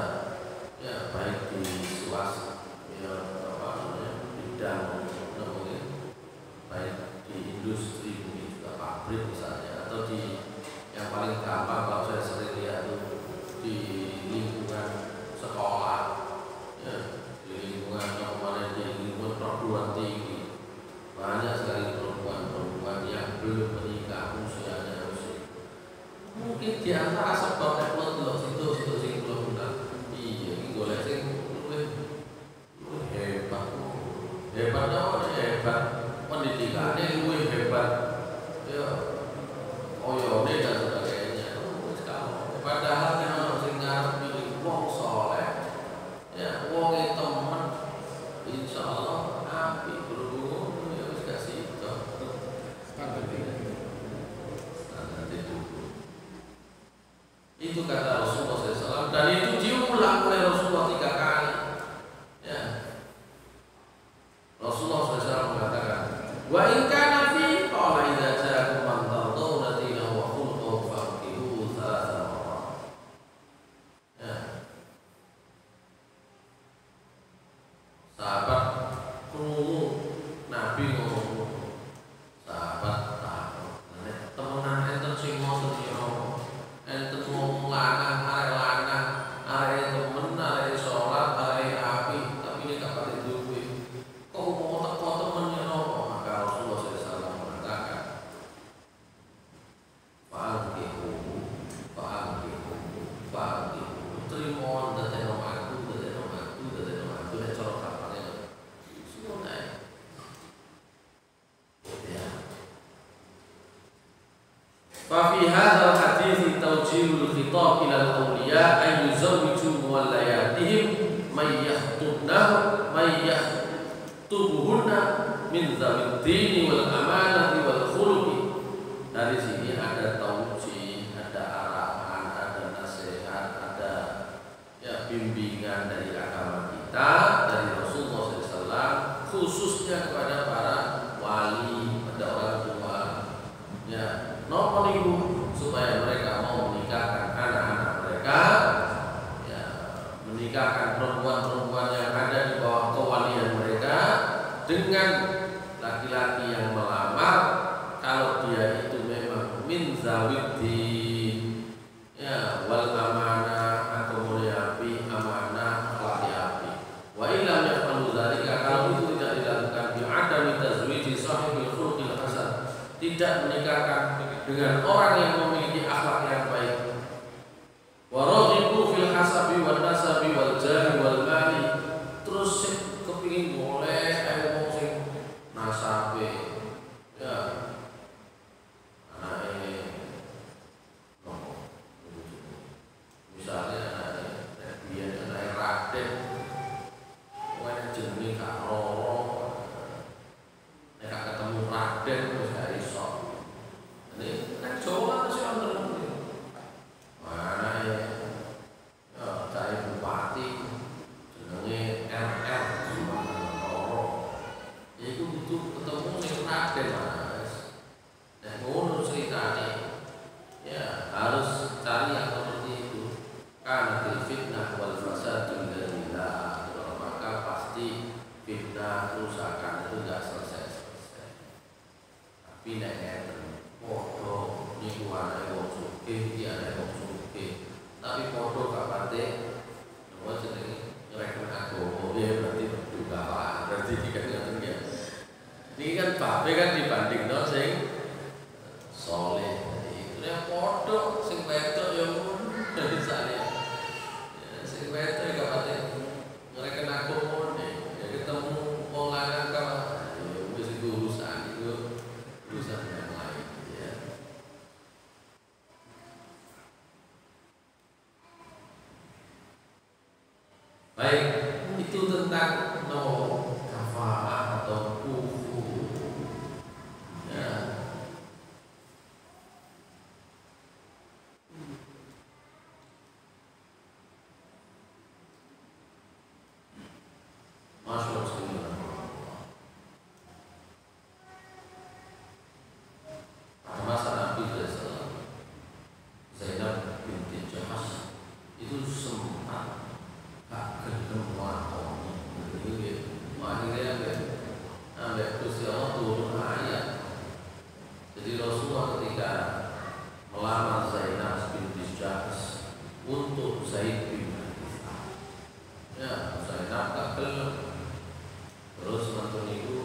ya baik di swasta, ya apa namanya, bidang namanya, baik di industri, mungkin juga pabrik misalnya, atau di yang paling gampang kalau saya sering lihat itu di lingkungan sekolah, ya di lingkungan apa, di lingkungan perguruan tinggi, banyak sekali perempuan-perempuan yang belum menikah, usianya mungkin di antara sebab teknologi situ sing belum benar. Iya, ini golek sing luwih hebat. Hebatnya apa? Hebat pendidikannya luwih hebat. Ya, oyone dan sebagainya. Padahal yang sing ngarep milih wong saleh, ya wong temen, insyaallah apik berhubung ya wis gak sido. Itu kata Rasulullah SAW, dan itu diulang oleh Rasulullah 3 kali. Ya. Rasulullah SAW mengatakan, wa in kana fi qala idza ja'akum man tardawna dinahu wa khuluquhu fankihuhu thalatha marrat. Ya. Sahabat krungu Nabi ngomong, sahabat takut. Temenan enten sing ngoten ya Allah. Enten wong lanang, arek temen, arek salat, arek api, tapi ini gak pati duwe. Kok mau teko temen ya napa? Maka Rasulullah SAW mengatakan, fa'ankihu, terima dadekno aku, nek cara kapane. Semono. Ya. Fa fi hadzal hadits tawjihul khitab ila al-awliya ay yuzawwiju muwallayatihim may yaktubuhunna min dzawid dini wal amanati wal khuluqi. Dari sini ada tauji, ada arahan, ada nasihat, ada ya bimbingan dari agama kita, dari Rasulullah SAW, khususnya kepada para wali, pada orang tua. Ya, nomor itu supaya mereka mau menikahkan anak-anak mereka, ya, menikahkan perempuan-perempuan yang ada di bawah kewalian mereka dengan laki-laki yang melamar zawid ya wal amanah atau mulia api amanah akhlak api. Wa illam yaf'alu dzalika, kalau itu tidak dilakukan bi adami tazwiji sahibil khuluqil hasan, tidak menikahkan dengan orang yang memiliki akhlak yang baik. Wa raghibu fil hasabi wan nasabi wal jahi wal mali, terus kepingin boleh ayo sing nasabe ya anake nopo misalnya anake biyen anake Raden wene jenenge gak loro nek ketemu Raden wis gak iso ini nek Jawa masih wonten mana ya cari bupati jenenge RR loro iku butuh ketemu sing Raden Mas. Nah ngono ceritane ya harus cari yang seperti itu karena fitnah wal fasad billah, maka pasti fitnah kerusakan itu tidak selesai. Tapi nek ngeten padha niku anake wong sugih iki anake wong sugih tapi padha gak pate apa jenenge ngreken agama ya berarti berduka Pak, berarti tidak ngoten ya. Ini kan babe kan dibandingno sing soleh. Itu yang padha sing wedok ya ngono misalnya. Ya sing wedok gak pate ngreken agama ya ketemu wong lanang kan ya wis iku urusan yang lain ya. Baik, itu tentang kafaah atau kufu. Ya. Masyaallah sekalian. Pada masa Nabi SAW, Zainab binti Jahsh itu sempat gak gelem lakoni. Akhirnya ambek Gusti Allah turun ayat. Jadi Rasulullah ketika melamar Zainab binti Jahsh untuk Zaid bin Harithah, ya Zainab gak gelem. Terus mantu niku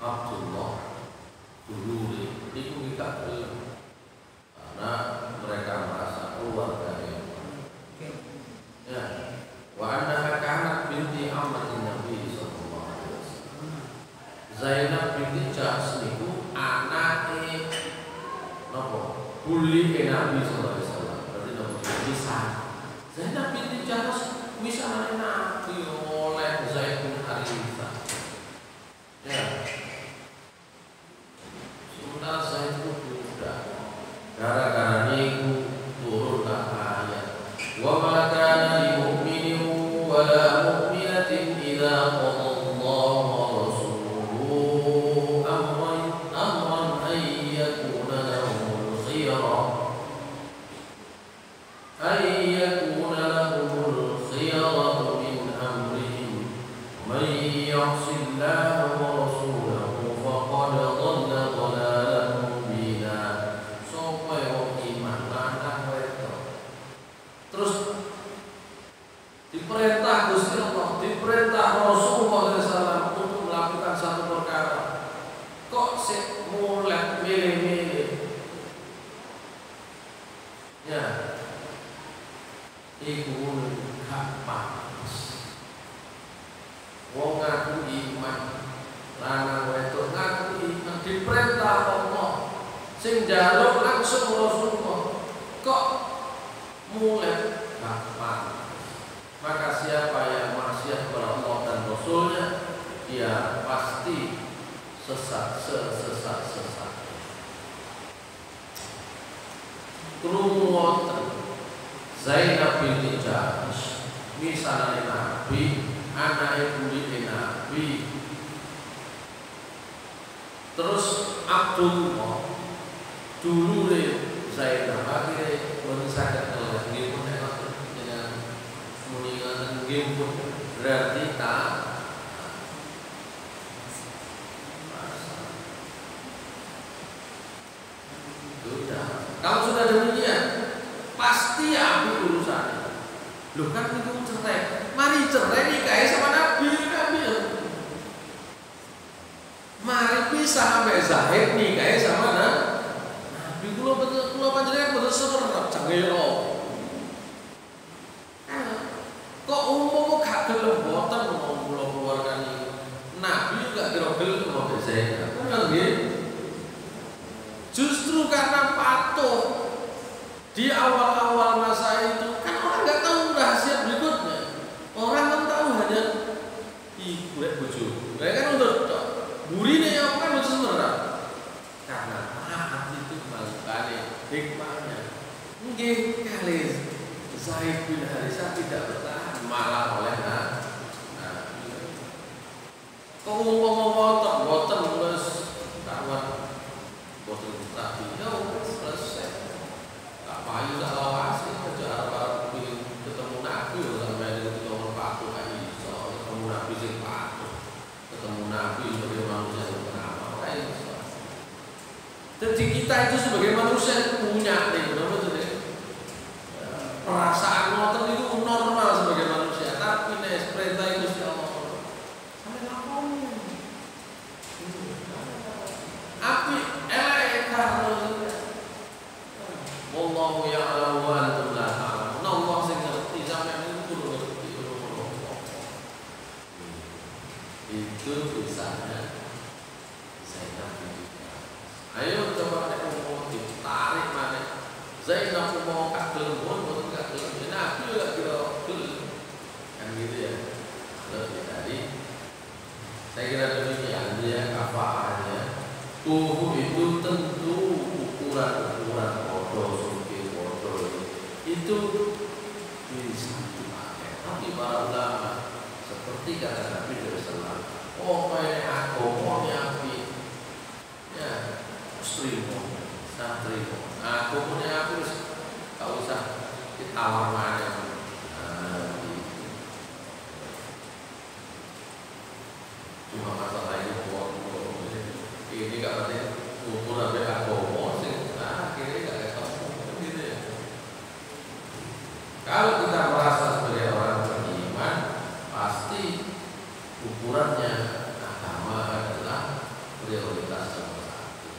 Abdullah dulu niku gak gelem karena mereka merasa keluarga yang ya. Wa annaha kanat binti ammatin Nabi sallallahu alaihi wasallam. Zainab binti Jahsh niku anake napa? Bulike Nabi sallallahu alaihi wasallam. Berarti napa? Bisa. Zainab binti Jahsh misalnya Nabi oleh Zaid bin Harithah. Ya. Sementara Zaid itu budak. Gara-gara niku turunlah ayat. Wa ma kana lil mu'minin wala mu'minatin idza qada Allahu wa rasuluhu amran ay yakuna lahumul khiyarah min amrihim man ya'sillaha wa rasulahu faqad dhalla dhalalan mubina. Sopo wong iman lanang wedok terus diperintah Gusti Allah, diperintah Rasulullah SAW untuk melakukan satu perkara, kok sik mulai milih-milih ya iku gak pantes. Wong ngaku iman lanang wedok ngaku iman diperintah Allah sing njaluk langsung Rasulullah kok mulai gak pantes. Maka siapa yang maksiat kepada Allah dan Rasulnya, dia pasti sesat. Krungu wonten Zainab binti Jahsh misalnya Nabi, anak ibu Nabi, terus Abdullah dulu Zainab akhirnya menisahkan Allah ini pun dengan meninggalkan game pun berarti tak sudah. Kalau sudah demikian, pasti api urusannya. Loh kan itu cerai, mari cerai nikahi sama Nabi. Mari pisah sampai Zahid nikahi sama Nabi. Kula panjenengan betul semerap jangelo. Kok umum gak gelem boten mau kula keluarkan iki. Nabi juga kira gelem mau Zahid. Bener nggih? Justru karena patuh di awal-awal masa itu kan orang nggak tahu rahasia berikutnya. Orang kan tahu hanya ibu bojo. Kayak kan untuk burine yang kan bojo semerap. Karena taat itu malibane hikmahnya. Nggih kali Zaid bin Harisah tidak bertahan malah oleh kok ngomong boten terus kawan boten tapi ya selesai. Tak payu tak lawasi aja arep ketemu Nabi sampai ketemu patuh kan iso ketemu Nabi sing patuh. Ketemu Nabi sebagai manusia yang bernama kan iso. Jadi kita itu sebagai manusia punya nih, perasaan ngoten itu normal sebagai manusia, tapi nek perintah itu Gusti Allah. Sampai lakoni. Api elek karo wallahu ya'lamu wa antum la ta'lamun. Allah sing ngerti sampeyan itu kudu ngerti itu tulisannya Zainab binti Jahsh. Ayo coba nek mau ditarik maneh. Zainab mau kagel pun gak gelem. Nabi juga kira gelem. Kan gitu ya. Lebih tadi saya kira demikian ya kafaahnya. Tubuh itu tentu ukuran-ukuran itu bisa dipakai. Tapi para ulama seperti kata Nabi SAW, oh ini agama api, ya muslimon, santrimo, agama api tak usah ditawar mana. Cuma masalah ini gak penting ukuran agama sih, akhirnya gak ketemu gitu ya. Kalau kita merasa sebagai orang beriman, pasti ukurannya agama adalah prioritas nomor satu.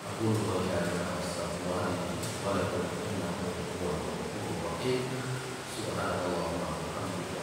Aku lupa semua walaupun subhanallah wa bihamdihi,